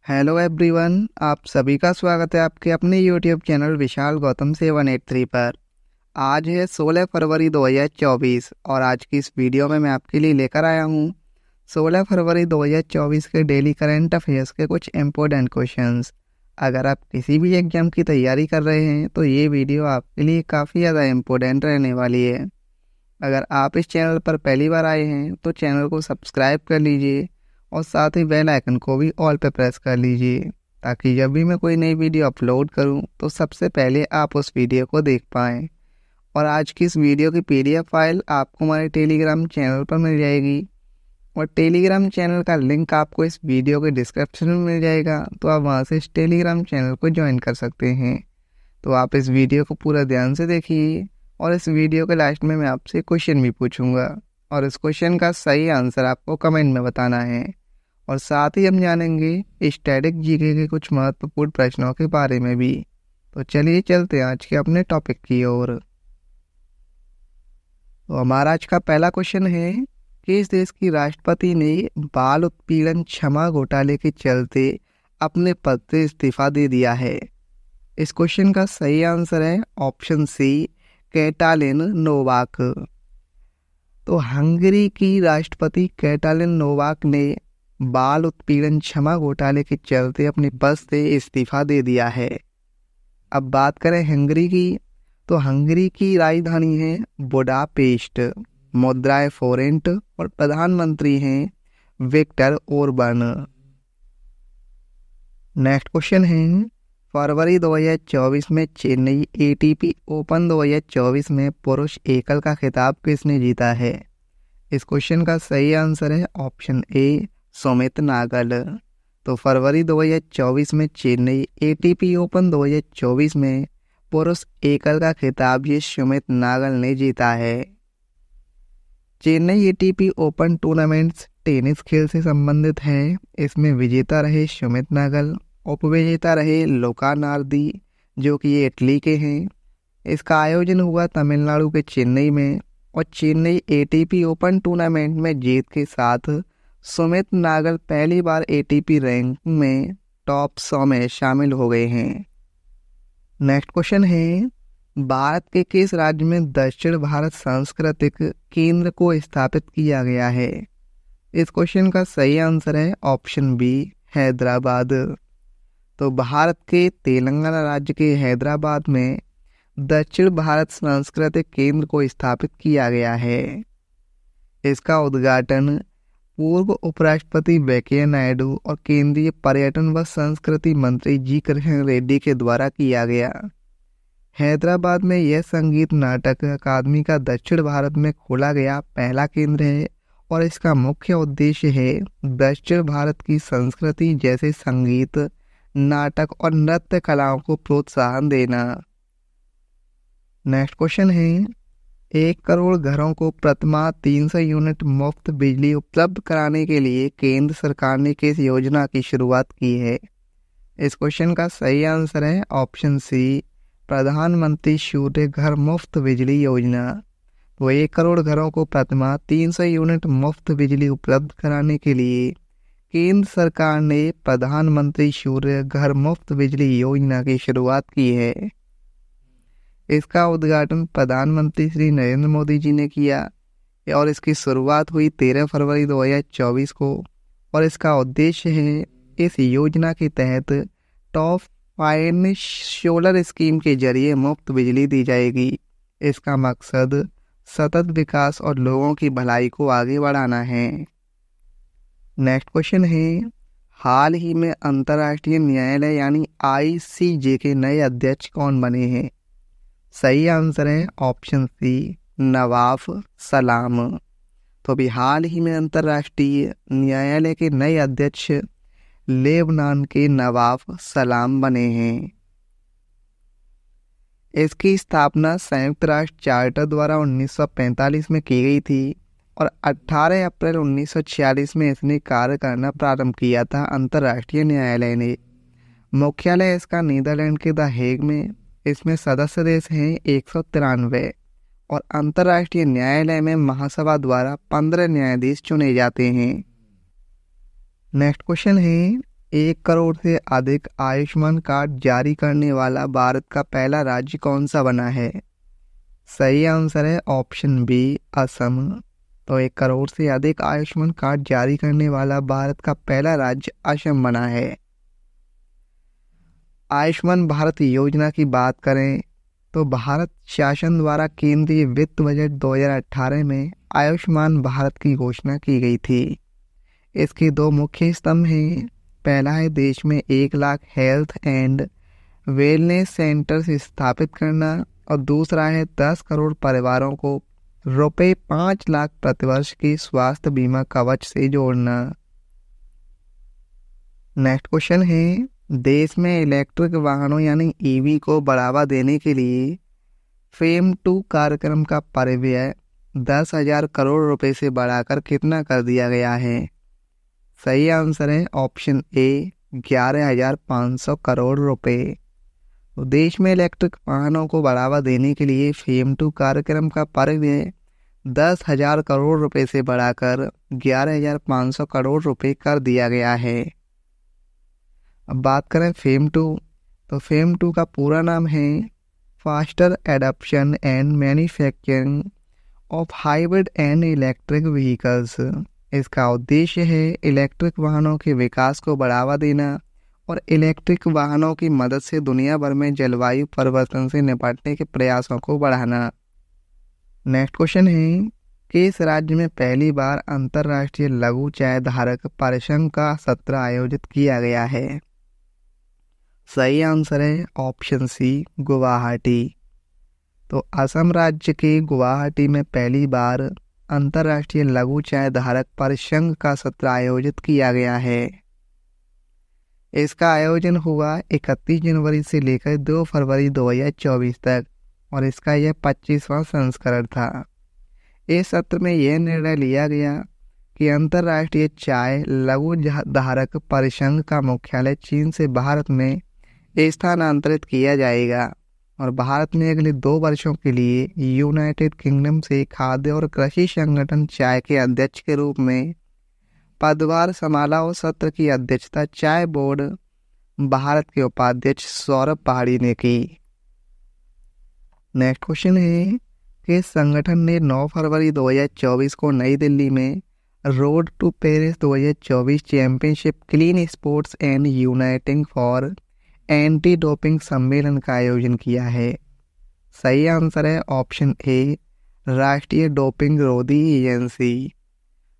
Hello everyone, आप सभी का स्वागत है आपके अपने यूट्यूब चैनल विशाल गौतम 783 पर। आज है 16 फरवरी 2024 और आज की इस वीडियो में मैं आपके लिए लेकर आया हूँ 16 फरवरी 2024 के डेली करंट अफेयर्स के कुछ इम्पोर्टेंट क्वेश्चंस। अगर आप किसी भी एग्जाम की तैयारी कर रहे हैं तो ये वीडियो आपके लिए काफ़ी ज़्यादा इम्पोर्टेंट रहने वाली है। अगर आप इस चैनल पर पहली बार आए हैं तो चैनल को सब्सक्राइब कर लीजिए और साथ ही बेल आइकन को भी ऑल पे प्रेस कर लीजिए, ताकि जब भी मैं कोई नई वीडियो अपलोड करूं तो सबसे पहले आप उस वीडियो को देख पाएँ। और आज की इस वीडियो की पीडीएफ फाइल आपको हमारे टेलीग्राम चैनल पर मिल जाएगी और टेलीग्राम चैनल का लिंक आपको इस वीडियो के डिस्क्रिप्शन में मिल जाएगा, तो आप वहां से इस टेलीग्राम चैनल को ज्वाइन कर सकते हैं। तो आप इस वीडियो को पूरा ध्यान से देखिए और इस वीडियो के लास्ट में मैं आपसे क्वेश्चन भी पूछूंगा और इस क्वेश्चन का सही आंसर आपको कमेंट में बताना है। और साथ ही हम जानेंगे स्टैटिक जीके के कुछ महत्वपूर्ण प्रश्नों के बारे में भी। तो चलिए चलते हैं आज के अपने टॉपिक की ओर। तो हमारा आज का पहला क्वेश्चन है कि इस देश की राष्ट्रपति ने बाल उत्पीड़न क्षमा घोटाले के चलते अपने पद से इस्तीफा दे दिया है। इस क्वेश्चन का सही आंसर है ऑप्शन सी, कैटालिन नोवाक। तो हंगरी की राष्ट्रपति कैटालिन नोवाक ने बाल उत्पीड़न क्षमा घोटाले के चलते अपने पद से इस्तीफा दे दिया है। अब बात करें हंगरी की, तो हंगरी की राजधानी है बुडापेस्ट, मुद्रा फोरेंट और प्रधानमंत्री हैं विक्टर ओरबन। नेक्स्ट क्वेश्चन है, फरवरी 2024 में चेन्नई एटीपी ओपन 2024 में पुरुष एकल का खिताब किसने जीता है? इस क्वेश्चन का सही आंसर है ऑप्शन ए, सुमित नागल। तो फरवरी 2024 में चेन्नई एटीपी ओपन 2024 में पुरुष एकल का खिताब ये सुमित नागल ने जीता है। Chennai ATP open tournaments tennis खेल से संबंधित है। इसमें विजेता रहे सुमित नागल, उपविजेता रहे लुका नार्दी जो कि ये इटली के हैं। इसका आयोजन हुआ तमिलनाडु के चेन्नई में और चेन्नई एटीपी ओपन टूर्नामेंट में जीत के साथ सुमित नागल पहली बार एटीपी रैंकिंग में टॉप 100 में शामिल हो गए हैं। नेक्स्ट क्वेश्चन है, भारत के किस राज्य में दक्षिण भारत सांस्कृतिक केंद्र को स्थापित किया गया है? इस क्वेश्चन का सही आंसर है ऑप्शन बी, हैदराबाद। तो भारत के तेलंगाना राज्य के हैदराबाद में दक्षिण भारत सांस्कृतिक केंद्र को स्थापित किया गया है। इसका उद्घाटन पूर्व उपराष्ट्रपति वेंकैया नायडू और केंद्रीय पर्यटन व संस्कृति मंत्री जी किशन रेड्डी के द्वारा किया गया। हैदराबाद में यह संगीत नाटक अकादमी का दक्षिण भारत में खोला गया पहला केंद्र है और इसका मुख्य उद्देश्य है दक्षिण भारत की संस्कृति जैसे संगीत, नाटक और नृत्य कलाओं को प्रोत्साहन देना। नेक्स्ट क्वेश्चन है, 1 करोड़ घरों को प्रतिमाह 300 यूनिट मुफ्त बिजली उपलब्ध कराने के लिए केंद्र सरकार ने किस योजना की शुरुआत की है? इस क्वेश्चन का सही आंसर है ऑप्शन सी, प्रधानमंत्री सूर्य घर मुफ्त बिजली योजना। तो 1 करोड़ घरों को प्रतिमाह 300 यूनिट मुफ्त बिजली उपलब्ध कराने के लिए केंद्र सरकार ने प्रधानमंत्री सूर्य घर मुफ्त बिजली योजना की शुरुआत की है। इसका उद्घाटन प्रधानमंत्री श्री नरेंद्र मोदी जी ने किया और इसकी शुरुआत हुई 13 फरवरी 2024 को और इसका उद्देश्य है इस योजना के तहत टॉप 5 सोलर स्कीम के जरिए मुफ्त बिजली दी जाएगी। इसका मकसद सतत विकास और लोगों की भलाई को आगे बढ़ाना है। नेक्स्ट क्वेश्चन है, हाल ही में अंतर्राष्ट्रीय न्यायालय यानी आईसीजे के नए अध्यक्ष कौन बने हैं? सही आंसर है ऑप्शन सी, नवाफ सलाम। तो अभी हाल ही में अंतर्राष्ट्रीय न्यायालय के नए अध्यक्ष लेबनान के नवाफ सलाम बने हैं। इसकी स्थापना संयुक्त राष्ट्र चार्टर द्वारा 1945 में की गई थी और 18 अप्रैल 1946 में इसने कार्य करना प्रारंभ किया था। अंतर्राष्ट्रीय न्यायालय ने मुख्यालय इसका नीदरलैंड के द हेग में। इसमें सदस्य देश हैं 193 और अंतर्राष्ट्रीय न्यायालय में महासभा द्वारा 15 न्यायाधीश चुने जाते हैं। नेक्स्ट क्वेश्चन है, 1 करोड़ से अधिक आयुष्मान कार्ड जारी करने वाला भारत का पहला राज्य कौन सा बना है? सही आंसर है ऑप्शन बी, असम। तो 1 करोड़ से अधिक आयुष्मान कार्ड जारी करने वाला भारत का पहला राज्य असम बना है। आयुष्मान भारत योजना की बात करें तो भारत शासन द्वारा केंद्रीय वित्त बजट 2018 में आयुष्मान भारत की घोषणा की गई थी। इसके 2 मुख्य स्तंभ हैं। पहला है देश में 1 lakh health and wellness centres स्थापित करना और दूसरा है 10 करोड़ परिवारों को रुपए 5 लाख प्रतिवर्ष की स्वास्थ्य बीमा कवच से जोड़ना। नेक्स्ट क्वेश्चन है, देश में इलेक्ट्रिक वाहनों यानी ईवी को बढ़ावा देने के लिए फेम 2 कार्यक्रम का परिव्यय 10,000 करोड़ रुपए से बढ़ाकर कितना कर दिया गया है? सही आंसर है ऑप्शन ए, 11,500 करोड़ रुपए। तो देश में इलेक्ट्रिक वाहनों को बढ़ावा देने के लिए फेम 2 कार्यक्रम का परिव्यय 10,000 करोड़ रुपए से बढ़ाकर 11,500 करोड़ रुपए कर दिया गया है। अब बात करें फेम 2, तो फेम 2 का पूरा नाम है faster adoption and manufacturing of hybrid and electric vehicles. इसका उद्देश्य है इलेक्ट्रिक वाहनों के विकास को बढ़ावा देना और इलेक्ट्रिक वाहनों की मदद से दुनिया भर में जलवायु परिवर्तन से निपटने के प्रयासों को बढ़ाना। नेक्स्ट क्वेश्चन है, किस राज्य में पहली बार अंतर्राष्ट्रीय लघु चाय धारक परिसंघ का सत्र आयोजित किया गया है? सही आंसर है ऑप्शन सी, गुवाहाटी। तो असम राज्य के गुवाहाटी में पहली बार अंतर्राष्ट्रीय लघु चाय धारक परिसंघ का सत्र आयोजित किया गया है। इसका आयोजन हुआ 31 जनवरी से लेकर 2 फरवरी 2024 तक और इसका यह 25वां संस्करण था। इस सत्र में यह निर्णय लिया गया कि अंतर्राष्ट्रीय चाय लघु धारक परिसंघ का मुख्यालय चीन से भारत में स्थानांतरित किया जाएगा और भारत में अगले 2 वर्षों के लिए यूनाइटेड किंगडम से खाद्य और कृषि संगठन चाय के अध्यक्ष के रूप में पदभार संभाला और सत्र की अध्यक्षता चाय बोर्ड भारत के उपाध्यक्ष सौरभ पहाड़ी ने की। नेक्स्ट क्वेश्चन है कि संगठन ने 9 फरवरी 2024 को नई दिल्ली में road to Paris 2024 championship clean sports and uniting for anti doping सम्मेलन का आयोजन किया है। सही आंसर है ऑप्शन ए, राष्ट्रीय डोपिंग रोधी एजेंसी।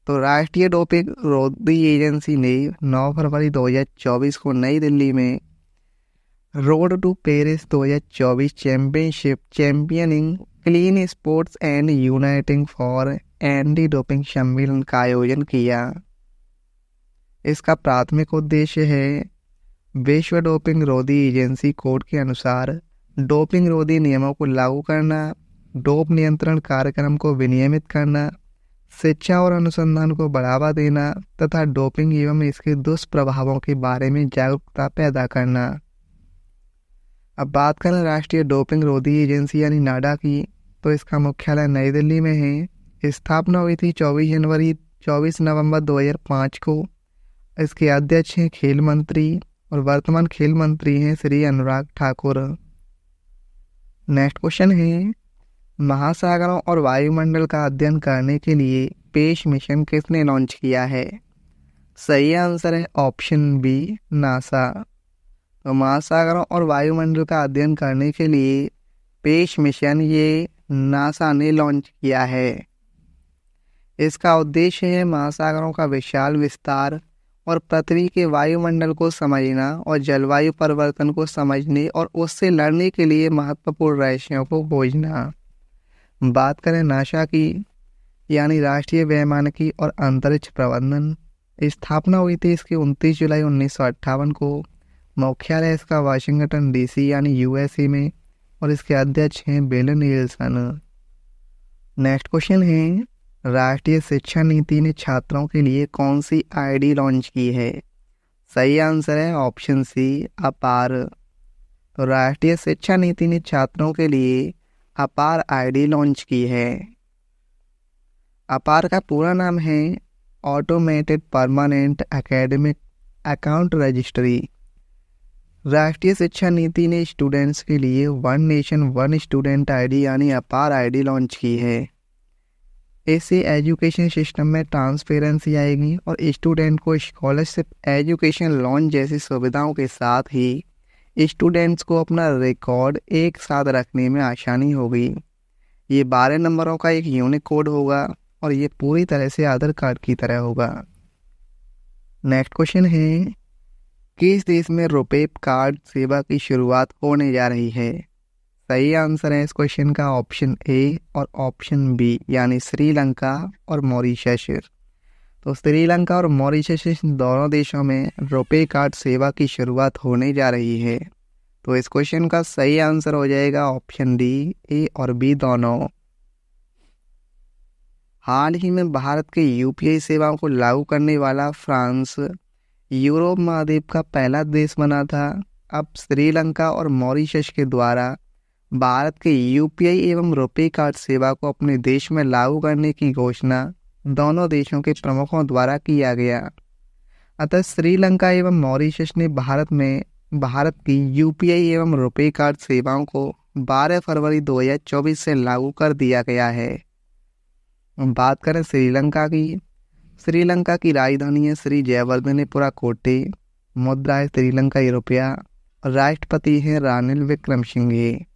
तो राष्ट्रीय डोपिंग रोधी एजेंसी ने 9 फरवरी 2024 को नई दिल्ली में road to Paris 2024 championship championing clean sports and uniting for anti doping सम्मेलन का आयोजन किया। इसका प्राथमिक उद्देश्य है विश्व डोपिंग रोधी एजेंसी कोड के अनुसार डोपिंग रोधी नियमों को लागू करना, डोप नियंत्रण कार्यक्रम को विनियमित करना, शिक्षा और अनुसंधान को बढ़ावा देना तथा डोपिंग एवं इसके दुष्प्रभावों के बारे में जागरूकता पैदा करना। अब बात करें राष्ट्रीय डोपिंग रोधी एजेंसी यानी नाडा की, तो इसका मुख्यालय नई दिल्ली में है। स्थापना हुई थी 24 नवंबर 2005 को। इसके अध्यक्ष हैं खेल मंत्री और वर्तमान खेल मंत्री हैं श्री अनुराग ठाकुर। नेक्स्ट क्वेश्चन है, महासागरों और वायुमंडल का अध्ययन करने के लिए पेश मिशन किसने लॉन्च किया है? सही आंसर है ऑप्शन बी, नासा। तो महासागरों और वायुमंडल का अध्ययन करने के लिए पेश मिशन ये नासा ने लॉन्च किया है। इसका उद्देश्य है महासागरों का विशाल विस्तार और पृथ्वी के वायुमंडल को समझना और जलवायु परिवर्तन को समझने और उससे लड़ने के लिए महत्वपूर्ण रहस्यों को खोजना। बात करें नासा की, यानी राष्ट्रीय वैमानिकी और अंतरिक्ष प्रबंधन, स्थापना हुई थी इसकी 29 जुलाई 1958 को। मुख्यालय इसका वाशिंगटन डीसी यानी यूएसए में और इसके अध्यक्ष हैं बिल नील्सन। नेक्स्ट क्वेश्चन है, राष्ट्रीय शिक्षा नीति ने छात्रों के लिए कौन सी आईडी लॉन्च की है? सही आंसर है ऑप्शन सी, अपार। तो राष्ट्रीय शिक्षा नीति ने छात्रों के लिए अपार आईडी लॉन्च की है। अपार का पूरा नाम है automated permanent academic account registry. राष्ट्रीय शिक्षा नीति ने स्टूडेंट्स के लिए one nation one student ID यानी अपार आईडी लॉन्च की है। इससे एजुकेशन सिस्टम में ट्रांसपेरेंसी आएगी और स्टूडेंट को स्कॉलरशिप, एजुकेशन लोन जैसी सुविधाओं के साथ ही स्टूडेंट्स को अपना रिकॉर्ड एक साथ रखने में आसानी होगी। ये 12 नंबरों का एक यूनिक कोड होगा और ये पूरी तरह से आधार कार्ड की तरह होगा। नेक्स्ट क्वेश्चन है, किस देश में रुपे कार्ड सेवा की शुरुआत होने जा रही है? सही आंसर है इस क्वेश्चन का ऑप्शन ए और ऑप्शन बी यानी श्रीलंका और मॉरिशस। तो श्रीलंका और मॉरिशस दोनों देशों में रुपे कार्ड सेवा की शुरुआत होने जा रही है। तो इस क्वेश्चन का सही आंसर हो जाएगा ऑप्शन डी, ए और बी दोनों। हाल ही में भारत के यूपीआई सेवाओं को लागू करने वाला फ्रांस यूरोप महाद्वीप का पहला देश बना था। अब श्रीलंका और मॉरिशस के द्वारा भारत के यूपीआई एवं रुपे कार्ड सेवा को अपने देश में लागू करने की घोषणा दोनों देशों के प्रमुखों द्वारा किया गया। अतः श्रीलंका एवं मॉरिशस ने भारत की यूपीआई एवं रुपे कार्ड सेवाओं को 12 फरवरी 2024 से लागू कर दिया गया है। बात करें श्रीलंका की राजधानी है श्री जयवर्धनेपुरा कोटे, मुद्रा है श्रीलंकाई रुपया और राष्ट्रपति हैं रानिल विक्रमसिंघे।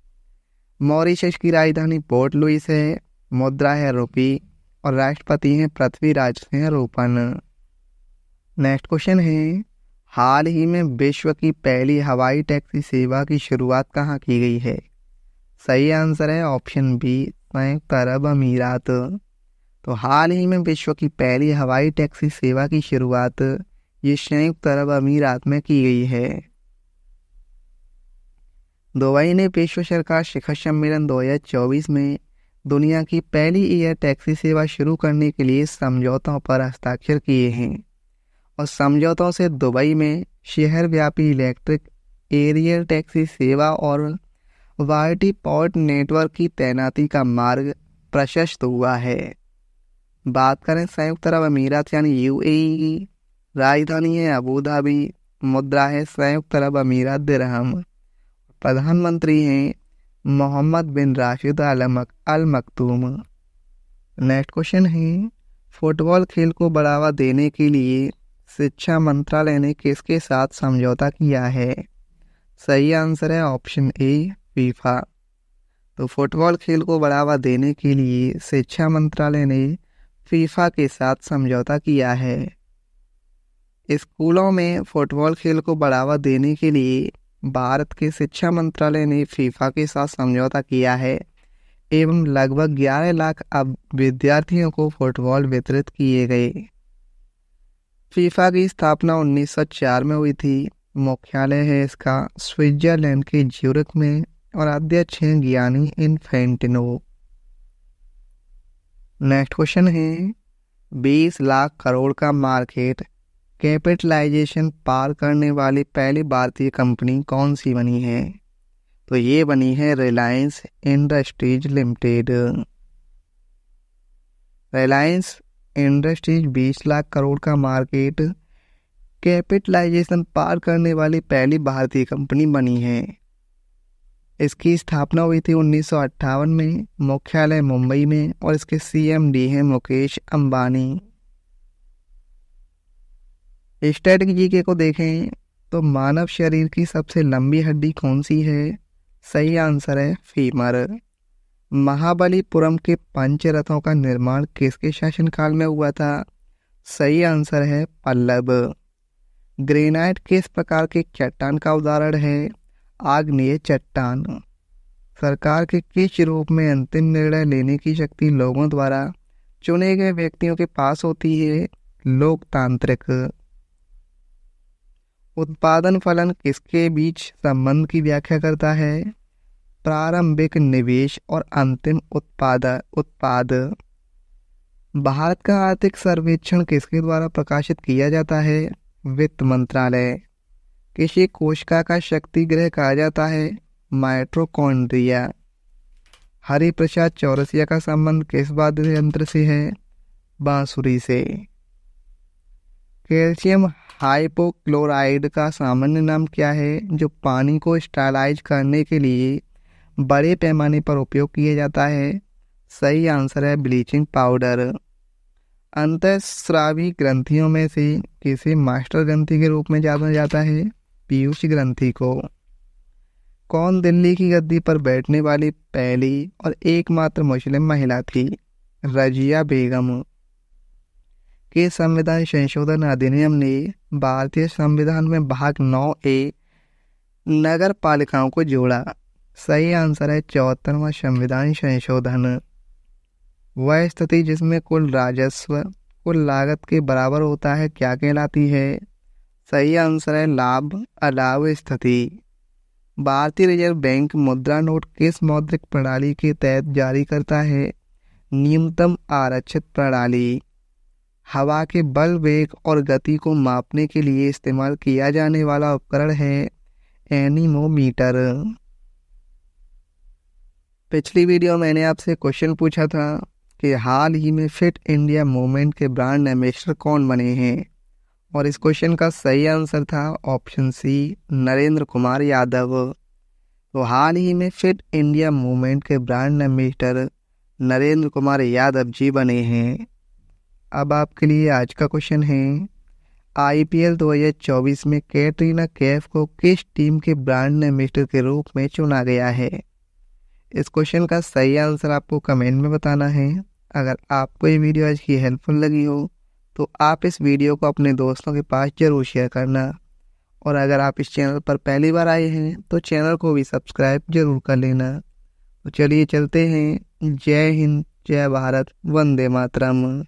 मॉरिशस की राजधानी पोर्ट लुइस है, मुद्रा है रुपी और राष्ट्रपति हैं पृथ्वीराज सिंह रूपन। नेक्स्ट क्वेश्चन है, हाल ही में विश्व की पहली हवाई टैक्सी सेवा की शुरुआत कहाँ की गई है? सही आंसर है ऑप्शन बी, संयुक्त अरब अमीरात। तो हाल ही में विश्व की पहली हवाई टैक्सी सेवा की शुरुआत ये संयुक्त अरब अमीरात में की गई है। दुबई ने विश्व सरकार शिखर सम्मेलन 2024 में दुनिया की पहली एयर टैक्सी सेवा शुरू करने के लिए समझौतों पर हस्ताक्षर किए हैं और समझौतों से दुबई में शहर व्यापी इलेक्ट्रिक एरियल टैक्सी सेवा और वाईटी पोर्ट नेटवर्क की तैनाती का मार्ग प्रशस्त हुआ है। बात करें संयुक्त अरब अमीरात यानी यूएई की, राजधानी है अबू धाबी, मुद्रा है संयुक्त अरब अमीरात दिरहम, प्रधानमंत्री हैं मोहम्मद बिन राशिद अल मक्तूम। नेक्स्ट क्वेश्चन है, फुटबॉल खेल को बढ़ावा देने के लिए शिक्षा मंत्रालय ने किसके साथ समझौता किया है? सही आंसर है ऑप्शन ए, फीफा। तो फुटबॉल खेल को बढ़ावा देने के लिए शिक्षा मंत्रालय ने फीफा के साथ समझौता किया है। स्कूलों में फुटबॉल खेल को बढ़ावा देने के लिए भारत के शिक्षा मंत्रालय ने फीफा के साथ समझौता किया है एवं लगभग 11 लाख विद्यार्थियों को फुटबॉल वितरित किए गए। फीफा की स्थापना 1904 में हुई थी। मुख्यालय है इसका स्विट्जरलैंड के ज्यूरिख में और अध्यक्ष हैं गियानी इन्फेंटिनो। नेक्स्ट क्वेश्चन है, 20 लाख करोड़ का मार्केट कैपिटलाइजेशन पार करने वाली पहली भारतीय कंपनी कौन सी बनी है? तो ये बनी है Reliance industries limited. Reliance industries 20 lakh crore का मार्केट कैपिटलाइजेशन पार करने वाली पहली भारतीय कंपनी बनी है। इसकी स्थापना हुई थी 1958 में, मुख्यालय मुंबई में और इसके सीएमडी हैं मुकेश अंबानी। स्ट्रेटजी को देखें तो मानव शरीर की सबसे लंबी हड्डी कौन सी है? सही आंसर है फीमर। महाबलीपुरम के पंचरथों का निर्माण किसके शासनकाल में हुआ था? सही आंसर है पल्लव। ग्रेनाइट किस प्रकार के चट्टान का उदाहरण है? आग्नेय चट्टान। सरकार के किस रूप में अंतिम निर्णय लेने की शक्ति लोगों द्वारा चुने गए व्यक्तियों के पास होती है? लोकतांत्रिक। उत्पादन फलन किसके बीच संबंध की व्याख्या करता है? प्रारंभिक निवेश और अंतिम उत्पाद। भारत का आर्थिक सर्वेक्षण किसके द्वारा प्रकाशित किया जाता है? वित्त मंत्रालय। किसी कोशिका का शक्ति ग्रह कहा जाता है? माइटोकॉन्ड्रिया। हरिप्रसाद चौरसिया का संबंध किस वाद्य यंत्र से है? बांसुरी से। कैल्शियम हाइपोक्लोराइड का सामान्य नाम क्या है, जो पानी को स्टरलाइज करने के लिए बड़े पैमाने पर उपयोग किया जाता है? सही आंसर है ब्लीचिंग पाउडर। अंतःस्रावी ग्रंथियों में से किसे मास्टर ग्रंथि के रूप में जाना जाता है? पीयूष ग्रंथि को। कौन दिल्ली की गद्दी पर बैठने वाली पहली और एकमात्र मुस्लिम महिला थी? रजिया बेगम। के संविधान संशोधन अधिनियम ने भारतीय संविधान में भाग 9A नगर पालिकाओं को जोड़ा। सही आंसर है 74वां संविधान संशोधन। वह स्थिति जिसमें कुल राजस्व कुल लागत के बराबर होता है क्या कहलाती है? सही आंसर है लाभ अलाव स्थिति। भारतीय रिजर्व बैंक मुद्रा नोट किस मौद्रिक प्रणाली के तहत जारी करता है? न्यूनतम आरक्षित प्रणाली। हवा के बल, वेग और गति को मापने के लिए इस्तेमाल किया जाने वाला उपकरण है एनीमोमीटर। पिछली वीडियो मैंने आपसे क्वेश्चन पूछा था कि हाल ही में फिट इंडिया मूवमेंट के ब्रांड एम्बेसडर कौन बने हैं, और इस क्वेश्चन का सही आंसर था ऑप्शन सी नरेंद्र कुमार यादव। तो हाल ही में फिट इंडिया मूवमेंट के ब्रांड एम्बेसडर नरेंद्र कुमार यादव जी बने हैं। अब आपके लिए आज का क्वेश्चन है, IPL 2024 में कैटरीना कैफ को किस टीम के ब्रांड एम्बेसडर के रूप में चुना गया है? इस क्वेश्चन का सही आंसर आपको कमेंट में बताना है। अगर आपको ये वीडियो आज की हेल्पफुल लगी हो तो आप इस वीडियो को अपने दोस्तों के पास जरूर शेयर करना, और अगर आप इस चैनल पर पहली बार आए हैं तो चैनल को भी सब्सक्राइब जरूर कर लेना। तो चलिए चलते हैं। जय हिंद, जय भारत, वंदे मातरम।